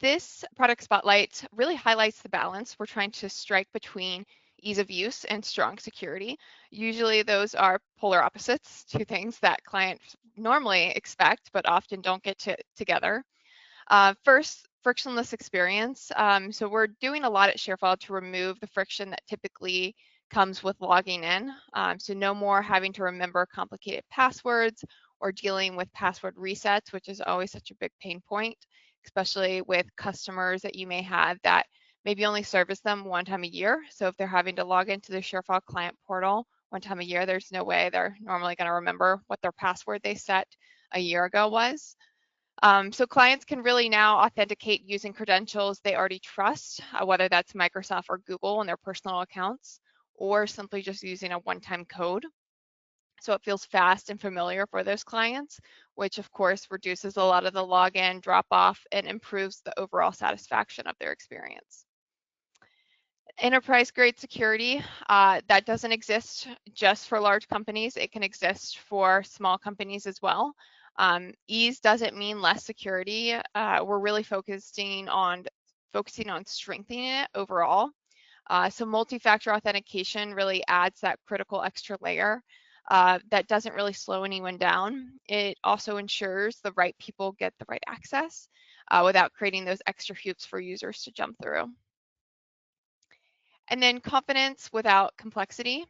This product spotlight really highlights the balance we're trying to strike between ease of use and strong security. Usually those are polar opposites, two things that clients normally expect but often don't get together. First, frictionless experience. So we're doing a lot at ShareFile to remove the friction that typically comes with logging in. So no more having to remember complicated passwords or dealing with password resets, which is always such a big pain point, especially with customers that you may have that maybe only service them one time a year. So if they're having to log into the ShareFile client portal one time a year, there's no way they're normally going to remember what their password they set a year ago was. So clients can really now authenticate using credentials they already trust, whether that's Microsoft or Google in their personal accounts, or simply just using a one-time code. So it feels fast and familiar for those clients, which of course reduces a lot of the login, drop off, and improves the overall satisfaction of their experience. Enterprise grade security, that doesn't exist just for large companies. It can exist for small companies as well. Ease doesn't mean less security. We're really focusing on strengthening it overall. So multi-factor authentication really adds that critical extra layer that doesn't really slow anyone down. It also ensures the right people get the right access without creating those extra hoops for users to jump through. And then confidence without complexity.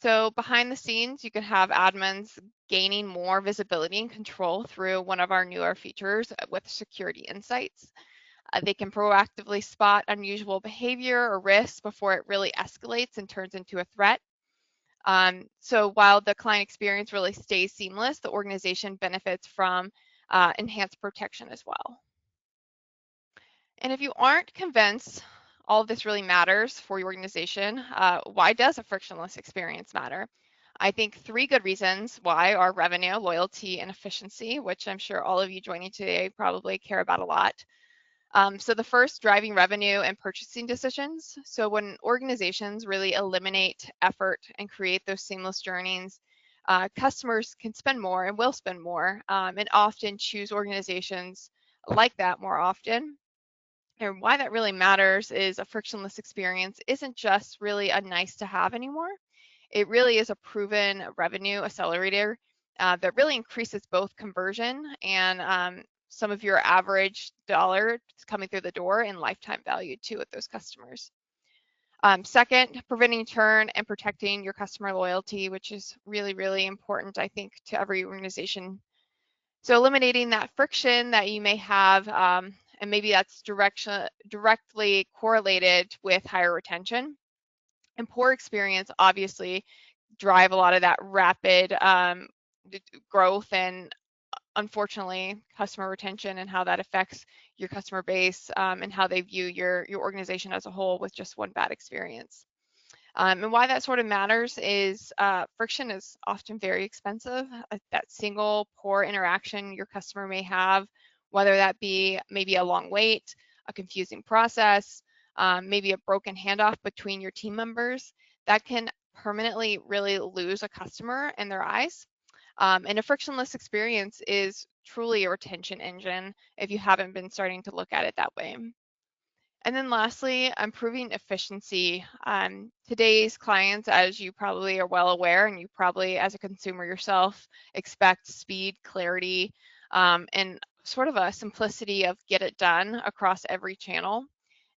So behind the scenes, you can have admins gaining more visibility and control through one of our newer features with security insights. They can proactively spot unusual behavior or risks before it really escalates and turns into a threat. So while the client experience really stays seamless, the organization benefits from enhanced protection as well. And if you aren't convinced all of this really matters for your organization, why does a frictionless experience matter? I think 3 good reasons why are revenue, loyalty, and efficiency, which I'm sure all of you joining today probably care about a lot. So the first, driving revenue and purchasing decisions. So when organizations really eliminate effort and create those seamless journeys, customers can spend more and will spend more and often choose organizations like that more often. And why that really matters is a frictionless experience isn't just really a nice to have anymore. It really is a proven revenue accelerator that really increases both conversion and some of your average dollar coming through the door and lifetime value too with those customers. Second, preventing churn and protecting your customer loyalty, which is really, really important, I think, to every organization. So eliminating that friction that you may have, and maybe that's directly correlated with higher retention. And poor experience obviously drive a lot of that rapid growth and unfortunately customer retention and how that affects your customer base and how they view your organization as a whole with just one bad experience. And why that sort of matters is friction is often very expensive. That single poor interaction your customer may have, whether that be maybe a long wait, a confusing process, maybe a broken handoff between your team members, that can permanently really lose a customer in their eyes. And a frictionless experience is truly a retention engine if you haven't been starting to look at it that way. And then lastly, improving efficiency. Today's clients, as you probably are well aware, and you probably as a consumer yourself expect speed, clarity, and sort of a simplicity of get it done across every channel.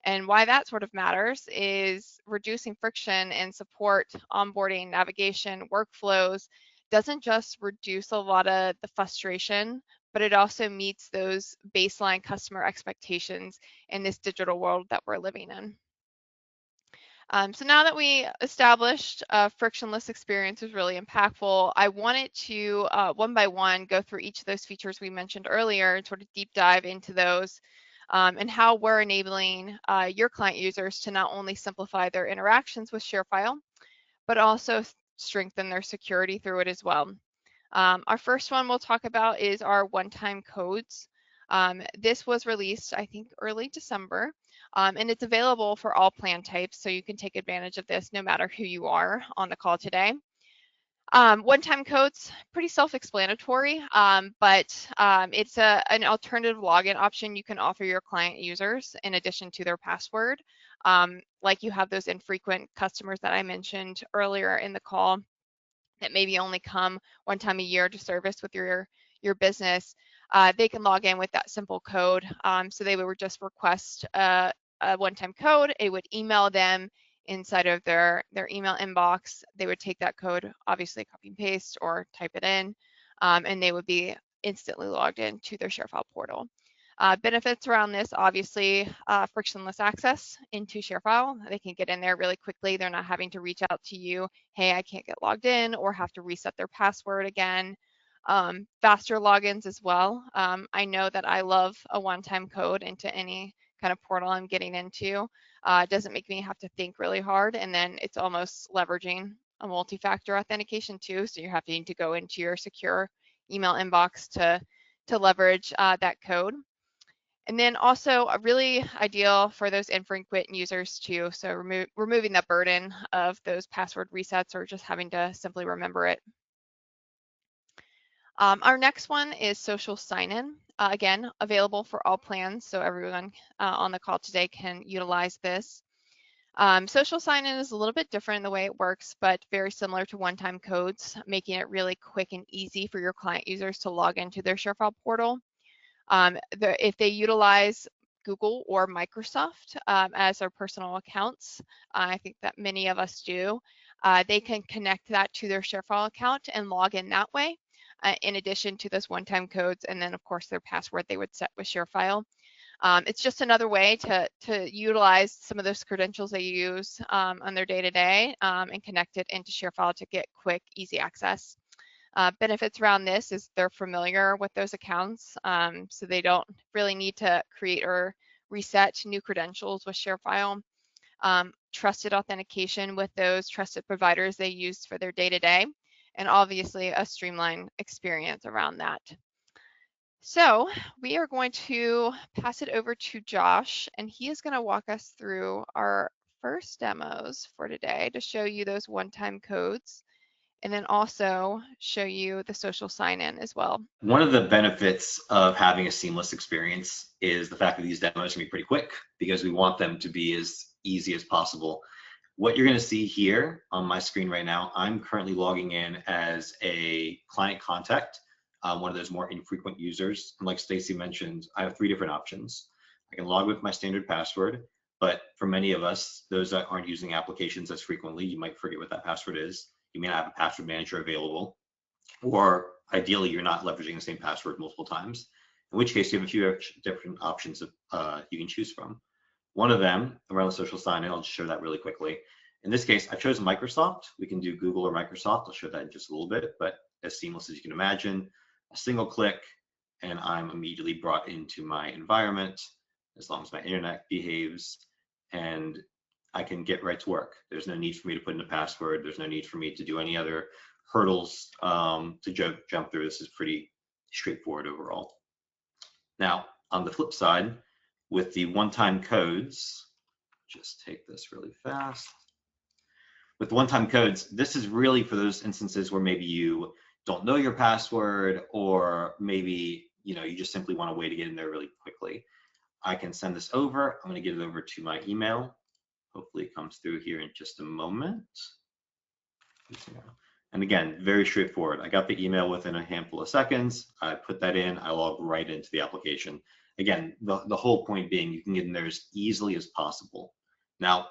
And why that sort of matters is reducing friction and support, onboarding, navigation, workflows doesn't just reduce a lot of the frustration, but it also meets those baseline customer expectations in this digital world that we're living in. So now that we established a frictionless experience is really impactful, I wanted to one by one go through each of those features we mentioned earlier and sort of deep dive into those and how we're enabling your client users to not only simplify their interactions with ShareFile, but also strengthen their security through it as well. Our first one we'll talk about is our one-time codes. This was released, I think, early December, and it's available for all plan types, so you can take advantage of this no matter who you are on the call today. One-time codes, pretty self-explanatory, but it's an alternative login option you can offer your client users in addition to their password. Like you have those infrequent customers that I mentioned earlier in the call that maybe only come one time a year to service with your business. They can log in with that simple code. So they would just request a one-time code. It would email them inside of their email inbox. They would take that code, obviously copy and paste or type it in, and they would be instantly logged into their ShareFile portal. Benefits around this, obviously, frictionless access into ShareFile. They can get in there really quickly. They're not having to reach out to you, hey, I can't get logged in, or have to reset their password again. Faster logins as well. I know that I love a one-time code into any kind of portal I'm getting into. It doesn't make me have to think really hard, and then it's almost leveraging a multi-factor authentication too, so you're having to go into your secure email inbox to leverage that code. And then also really ideal for those infrequent users too, so removing the burden of those password resets or just having to simply remember it. Our next one is social sign-in. Again, available for all plans, so everyone on the call today can utilize this. Social sign-in is a little bit different in the way it works, but very similar to one-time codes, making it really quick and easy for your client users to log into their ShareFile portal. If they utilize Google or Microsoft as their personal accounts, I think that many of us do, they can connect that to their ShareFile account and log in that way, in addition to those one-time codes, and then of course their password they would set with ShareFile. It's just another way to utilize some of those credentials they use on their day-to-day and connect it into ShareFile to get quick, easy access. Benefits around this is they're familiar with those accounts, so they don't really need to create or reset new credentials with ShareFile. Trusted authentication with those trusted providers they use for their day-to-day, and obviously a streamlined experience around that. So we are going to pass it over to Josh, and he is going to walk us through our first demos for today to show you those one-time codes, and then also show you the social sign-in as well. One of the benefits of having a seamless experience is the fact that these demos can be pretty quick because we want them to be as easy as possible. What you're going to see here on my screen right now, I'm currently logging in as a client contact, one of those more infrequent users. And like Stacy mentioned, I have 3 different options. I can log with my standard password, but for many of us, those that aren't using applications as frequently, you might forget what that password is. You may not have a password manager available, or ideally you're not leveraging the same password multiple times, in which case you have a few different options that you can choose from. One of them, around the social sign-in, I'll just show that really quickly. In this case, I've chosen Microsoft. We can do Google or Microsoft. I'll show that in just a little bit, but as seamless as you can imagine, a single click, and I'm immediately brought into my environment, as long as my internet behaves, and I can get right to work. There's no need for me to put in a password. There's no need for me to do any other hurdles to jump through. This is pretty straightforward overall. Now, on the flip side, with the one-time codes, just take this really fast. With the one-time codes, this is really for those instances where maybe you don't know your password, or maybe you just simply want a way to get in there really quickly. I can send this over. I'm going to get it over to my email. Hopefully it comes through here in just a moment. And again, very straightforward. I got the email within a handful of seconds. I put that in, I log right into the application. Again, the whole point being you can get in there as easily as possible. Now,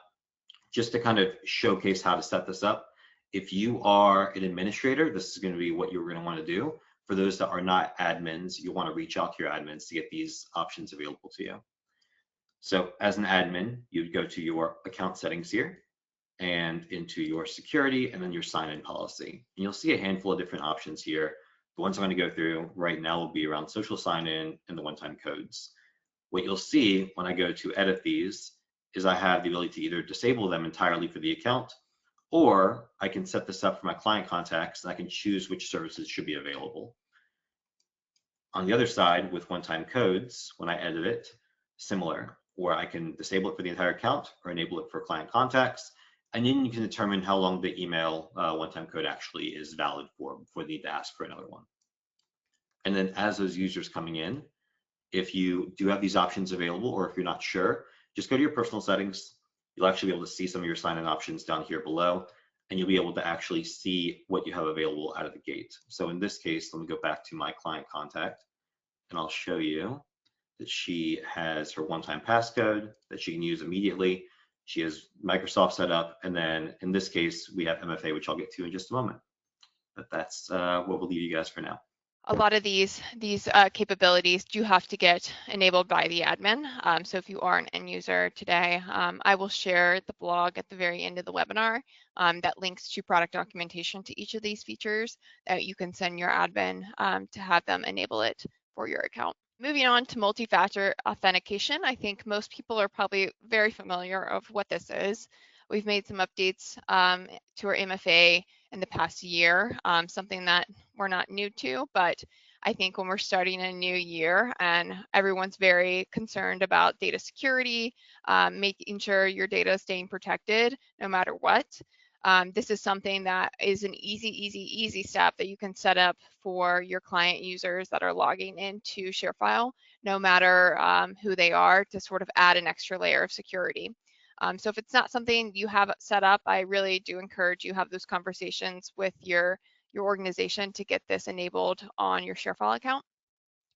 just to kind of showcase how to set this up, if you are an administrator, this is going to be what you're going to want to do. For those that are not admins, you want to reach out to your admins to get these options available to you. So as an admin, you'd go to your account settings here and into your security and then your sign-in policy. And you'll see a handful of different options here. The ones I'm going to go through right now will be around social sign-in and the one-time codes. What you'll see when I go to edit these is I have the ability to either disable them entirely for the account, or I can set this up for my client contacts and I can choose which services should be available. On the other side, with one-time codes, when I edit it, similar, where I can disable it for the entire account or enable it for client contacts. And then you can determine how long the email one-time code actually is valid for before they need to ask for another one. And then as those users coming in, if you do have these options available, or if you're not sure, just go to your personal settings. You'll actually be able to see some of your sign-in options down here below, and you'll be able to actually see what you have available out of the gate. So in this case, let me go back to my client contact, and I'll show you that she has her one-time passcode that she can use immediately. She has Microsoft set up, and then in this case, we have MFA, which I'll get to in just a moment. But that's what we'll leave you guys for now. A lot of these capabilities do have to get enabled by the admin. So if you are an end user today, I will share the blog at the very end of the webinar that links to product documentation to each of these features that you can send your admin to have them enable it for your account. Moving on to multi-factor authentication, I think most people are probably very familiar of what this is. We've made some updates to our MFA in the past year, something that we're not new to, but I think when we're starting a new year and everyone's very concerned about data security, making sure your data is staying protected no matter what, this is something that is an easy step that you can set up for your client users that are logging into ShareFile, no matter who they are, to sort of add an extra layer of security. So if it's not something you have set up, I really do encourage you have those conversations with your organization to get this enabled on your ShareFile account.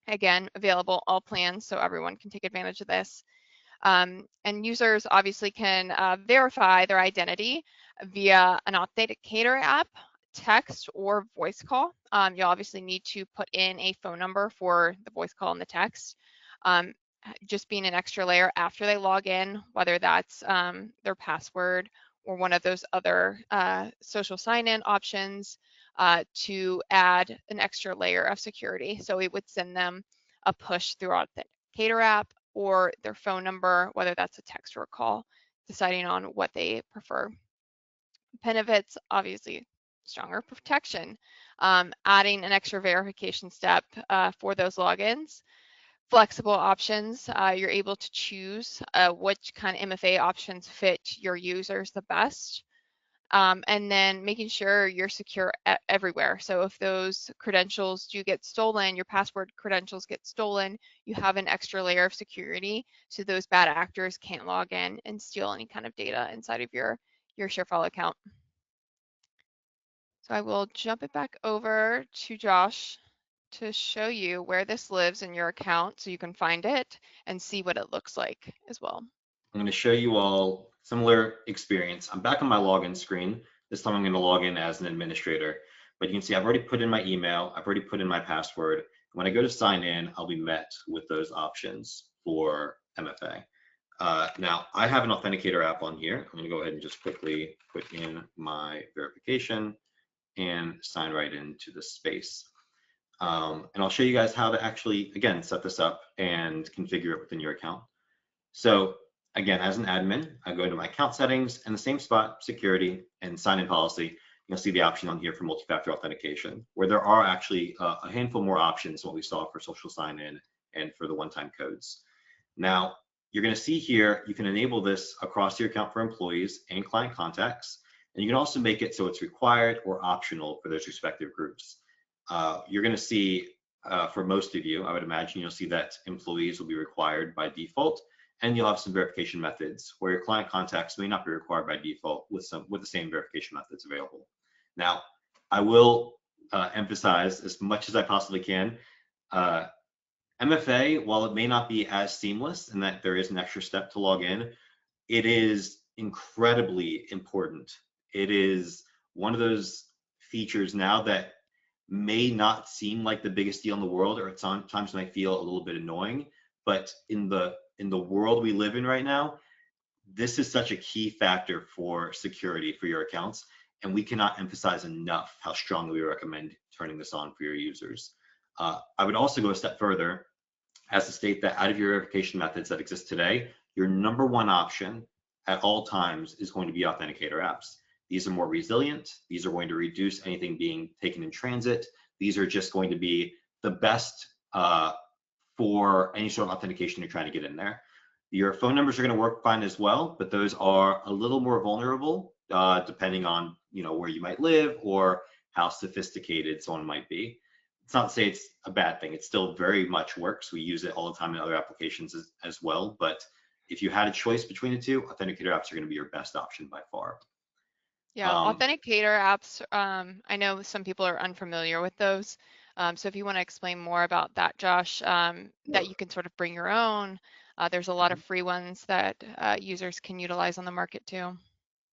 Again, available all plans, so everyone can take advantage of this. And users obviously can verify their identity via an authenticator app, text, or voice call. You'll obviously need to put in a phone number for the voice call and the text. Just being an extra layer after they log in, whether that's their password or one of those other social sign-in options to add an extra layer of security. So we would send them a push through Authenticator app or their phone number, whether that's a text or a call, deciding on what they prefer. Benefits, obviously, stronger protection, adding an extra verification step for those logins. Flexible options, you're able to choose which kind of MFA options fit your users the best. And then making sure you're secure everywhere. So if those credentials do get stolen, your password credentials get stolen, you have an extra layer of security so those bad actors can't log in and steal any kind of data inside of your ShareFile account. So I will jump it back over to Josh to show you where this lives in your account so you can find it and see what it looks like as well. I'm going to show you all similar experience. I'm back on my login screen. This time I'm going to log in as an administrator. But you can see I've already put in my email. I've already put in my password. When I go to sign in, I'll be met with those options for MFA. Now, I have an authenticator app on here. I'm going to go ahead and just quickly put in my verification and sign right into the space. And I'll show you guys how to actually, again, set this up and configure it within your account. So again, as an admin, I go into my account settings and the same spot, security and sign-in policy. You'll see the option on here for multi-factor authentication, where there are actually a handful more options than what we saw for social sign-in and for the one-time codes. Now, you're going to see here, you can enable this across your account for employees and client contacts, and you can also make it so it's required or optional for those respective groups. You're going to see, for most of you, I would imagine you'll see that employees will be required by default, and you'll have some verification methods where your client contacts may not be required by default with the same verification methods available. Now, I will emphasize as much as I possibly can, MFA, while it may not be as seamless and that there is an extra step to log in, it is incredibly important. It is one of those features now that may not seem like the biggest deal in the world, or at times might feel a little bit annoying, but in the world we live in right now, this is such a key factor for security for your accounts, and we cannot emphasize enough how strongly we recommend turning this on for your users. I would also go a step further as to state that out of your verification methods that exist today, your number one option at all times is going to be authenticator apps. These are more resilient. These are going to reduce anything being taken in transit. These are just going to be the best for any sort of authentication you're trying to get in there. Your phone numbers are going to work fine as well, but those are a little more vulnerable depending on where you might live or how sophisticated someone might be. It's not to say it's a bad thing. It still very much works. We use it all the time in other applications as well. But if you had a choice between the two, authenticator apps are going to be your best option by far. Yeah, Um, authenticator apps, I know some people are unfamiliar with those. So if you want to explain more about that, Josh, that you can sort of bring your own, there's a lot of free ones that users can utilize on the market too.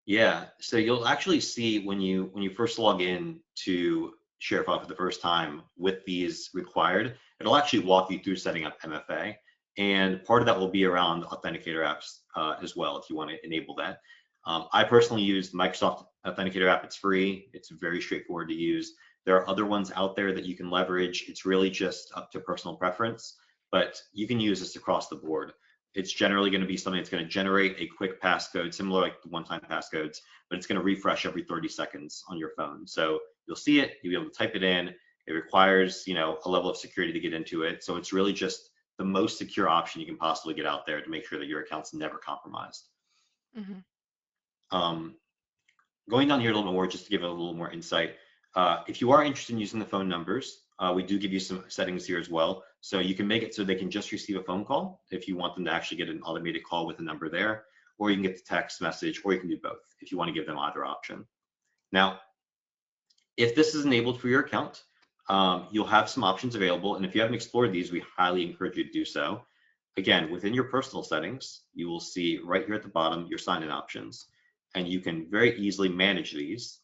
Yeah, so you'll actually see when you first log in to ShareFile for the first time with these required, it'll actually walk you through setting up MFA, and part of that will be around authenticator apps as well if you want to enable that. I personally use the Microsoft Authenticator app. It's free. It's very straightforward to use. There are other ones out there that you can leverage. It's really just up to personal preference, but you can use this across the board. It's generally going to be something that's going to generate a quick passcode, similar like the one-time passcodes, but it's going to refresh every 30 seconds on your phone. So you'll see it, you'll be able to type it in. It requires, a level of security to get into it. So it's really just the most secure option you can possibly get out there to make sure that your account's never compromised. Hmm. Um, Going down here a little bit more, just to give it a little more insight. If you are interested in using the phone numbers, we do give you some settings here as well. So you can make it so they can just receive a phone call if you want them to actually get an automated call with a number there, or you can get the text message, or you can do both if you want to give them either option. Now, if this is enabled for your account, you'll have some options available. And if you haven't explored these, we highly encourage you to do so. Again, within your personal settings, you will see right here at the bottom your sign-in options. And you can very easily manage these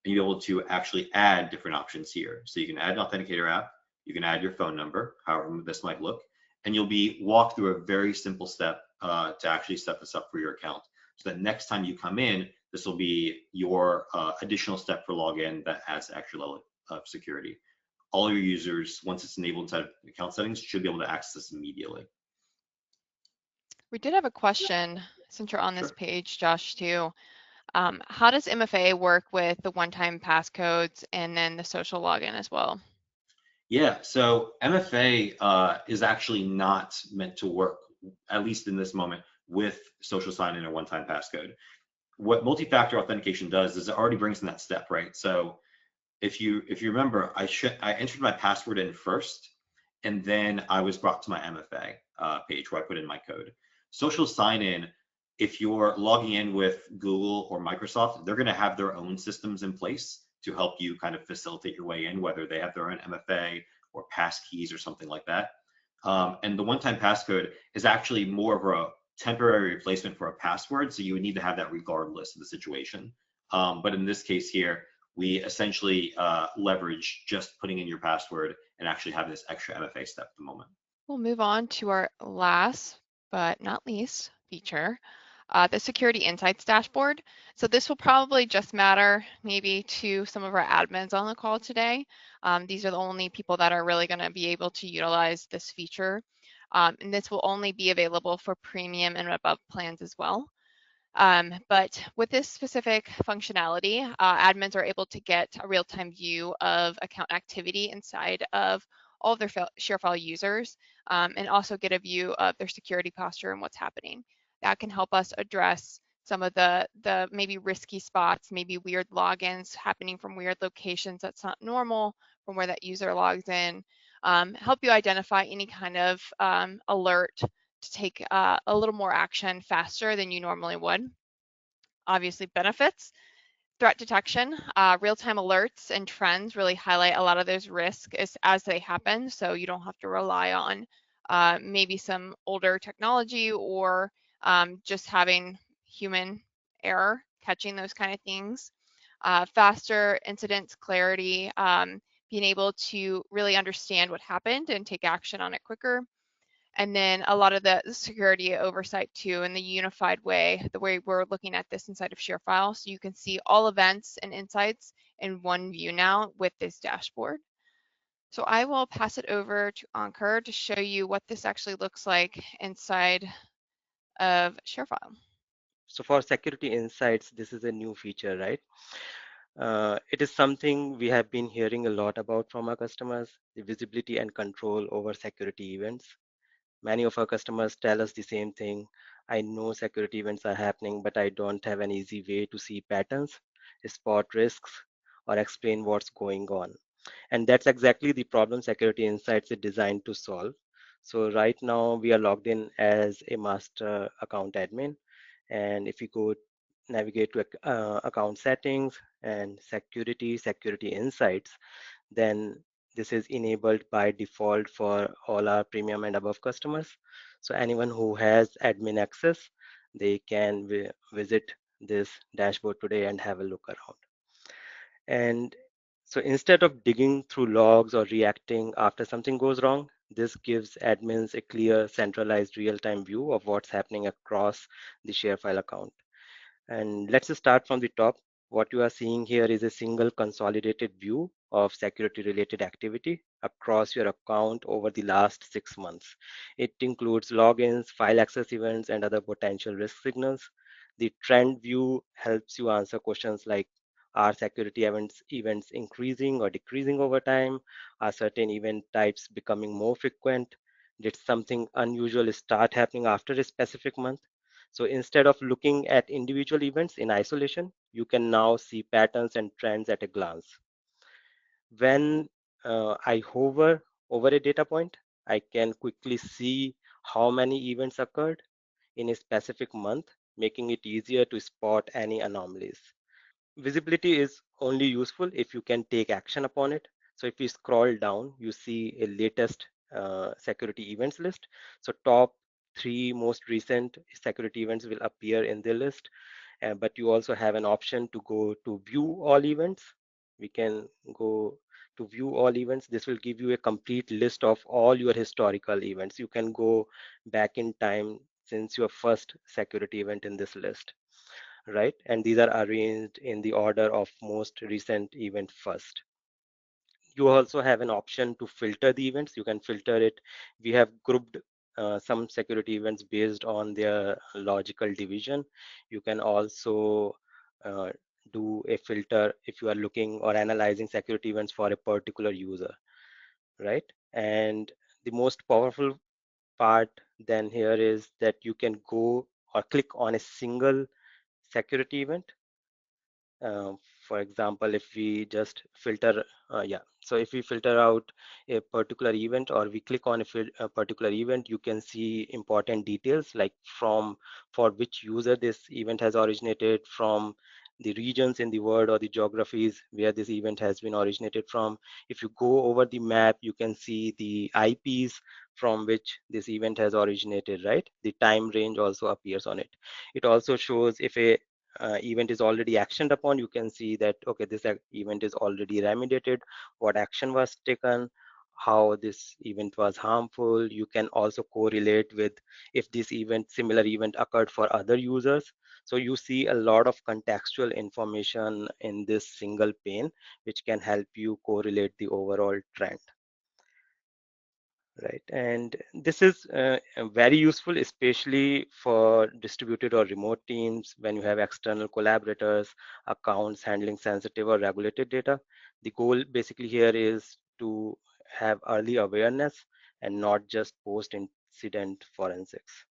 and you'll be able to actually add different options here. So you can add an authenticator app, you can add your phone number, however this might look, and you'll be walked through a very simple step to actually set this up for your account. So that next time you come in, this will be your additional step for login that adds extra level of security. All your users, once it's enabled inside of account settings, should be able to access this immediately. We did have a question since you're on this Sure. page, Josh, too. How does MFA work with the one-time passcodes and then the social login as well? Yeah, so MFA is actually not meant to work, at least in this moment, with social sign-in or one-time passcode. What multi-factor authentication does is it already brings in that step, right? So if you remember, I entered my password in first, and then I was brought to my MFA page where I put in my code. Social sign-in, if you're logging in with Google or Microsoft, they're going to have their own systems in place to help you kind of facilitate your way in, whether they have their own MFA or pass keys or something like that. And the one-time passcode is actually more of a temporary replacement for a password, so you would need to have that regardless of the situation. But in this case here, we essentially leverage just putting in your password and actually having this extra MFA step at the moment. We'll move on to our last but not least feature, the Security Insights dashboard. So this will probably just matter maybe to some of our admins on the call today. These are the only people that are really going to be able to utilize this feature. And this will only be available for premium and above plans as well. But with this specific functionality, admins are able to get a real-time view of account activity inside of all of their ShareFile users, and also get a view of their security posture and what's happening. That can help us address some of the maybe risky spots, maybe weird logins happening from weird locations that's not normal from where that user logs in. Help you identify any kind of alert to take a little more action faster than you normally would. Obviously, benefits, threat detection, real-time alerts and trends really highlight a lot of those risks as they happen, so you don't have to rely on maybe some older technology or just having human error catching those kind of things. Faster incidents clarity, being able to really understand what happened and take action on it quicker. And then a lot of the security oversight too in the unified way, the way we're looking at this inside of ShareFile. So you can see all events and insights in one view now with this dashboard. So I will pass it over to Ankur to show you what this actually looks like inside of ShareFile. So for security insights, this is a new feature, right? It is something we have been hearing a lot about from our customers, the visibility and control over security events. Many of our customers tell us the same thing. I know security events are happening, but I don't have an easy way to see patterns, spot risks, or explain what's going on. And that's exactly the problem Security Insights is designed to solve. So right now we are logged in as a master account admin. And if you go navigate to account settings and security insights, then this is enabled by default for all our premium and above customers. So anyone who has admin access, they can visit this dashboard today and have a look around. And so instead of digging through logs or reacting after something goes wrong, this gives admins a clear, centralized real-time view of what's happening across the ShareFile account. And let's start from the top. What you are seeing here is a single consolidated view of security related activity across your account over the last 6 months. It includes logins, file access events, and other potential risk signals. The trend view helps you answer questions like, are security events increasing or decreasing over time? Are certain event types becoming more frequent? Did something unusual start happening after a specific month? So instead of looking at individual events in isolation, you can now see patterns and trends at a glance. When I hover over a data point, I can quickly see how many events occurred in a specific month, making it easier to spot any anomalies. Visibility is only useful if you can take action upon it. So if you scroll down, you see a latest security events list. So top three most recent security events will appear in the list, but you also have an option to go to view all events. We can go to view all events. This will give you a complete list of all your historical events. You can go back in time since your first security event in this list, right? And these are arranged in the order of most recent event first. You also have an option to filter the events. You can filter it. We have grouped some security events based on their logical division. You can also uh, do a filter if you are looking or analyzing security events for a particular user, right? And the most powerful part then here is that you can go or click on a single security event. uh, for example, if we just filter, so if we filter out a particular event or we click on a particular event, you can see important details like from for which user this event has originated from, the regions in the world or the geographies where this event has been originated from. If you go over the map, you can see the IPs from which this event has originated, right? The time range also appears on it. It also shows if a event is already actioned upon, you can see that, okay, this event is already remediated, what action was taken, how this event was harmful. You can also correlate with if this similar event occurred for other users. So you see a lot of contextual information in this single pane, which can help you correlate the overall trend. Right, and this is very useful, especially for distributed or remote teams when you have external collaborators, accounts handling sensitive or regulated data. The goal basically here is to have early awareness and not just post-incident forensics.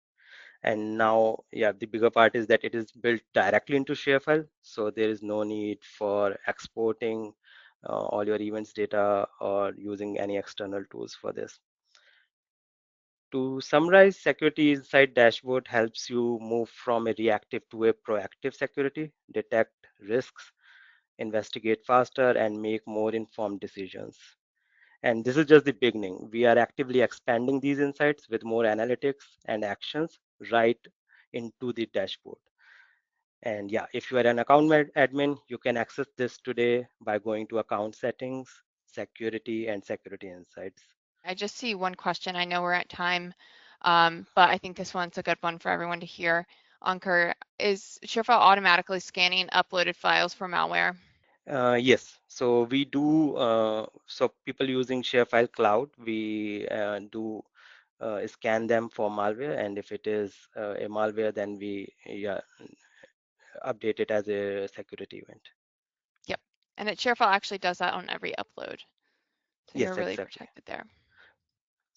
And now, yeah, the bigger part is that it is built directly into ShareFile, so there is no need for exporting all your events data or using any external tools for this. To summarize, Security Insight Dashboard helps you move from a reactive to a proactive security, detect risks, investigate faster, and make more informed decisions. And this is just the beginning. We are actively expanding these insights with more analytics and actions right into the dashboard. And yeah, if you are an account admin, you can access this today by going to account settings, security, and security insights. I just see one question. I know we're at time, but I think this one's a good one for everyone to hear. Ankur, is ShareFile automatically scanning uploaded files for malware? Yes, so we do, so people using ShareFile Cloud, we do scan them for malware, and if it is a malware, then we update it as a security event. Yep. And ShareFile actually does that on every upload. So you're Yes, really exactly. protected there.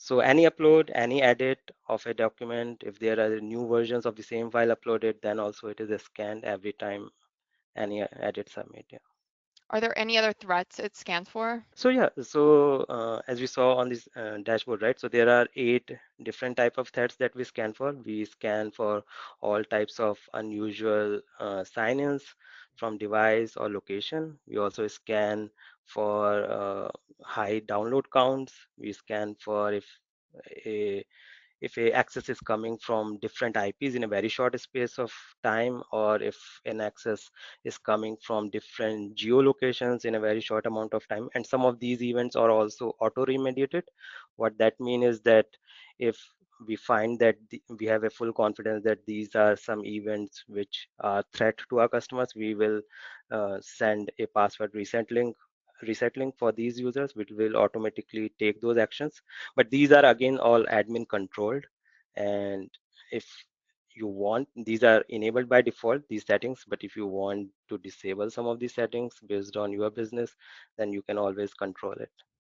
So any upload, any edit of a document, if there are new versions of the same file uploaded, then also it is scanned every time any edits are made. Yeah. Are there any other threats it scans for? So yeah, so as we saw on this dashboard, right? So there are 8 different type of threats that we scan for. We scan for all types of unusual sign-ins from device or location. We also scan for high download counts. We scan for a if a access is coming from different IPs in a very short space of time, or if an access is coming from different geolocations in a very short amount of time. And some of these events are also auto remediated. What that means is that if we find that we have a full confidence that these are some events which are threat to our customers, we will send a password reset link for these users, which will automatically take those actions. But these are again all admin controlled, and if you want, these are enabled by default, these settings, but if you want to disable some of these settings based on your business, then you can always control it.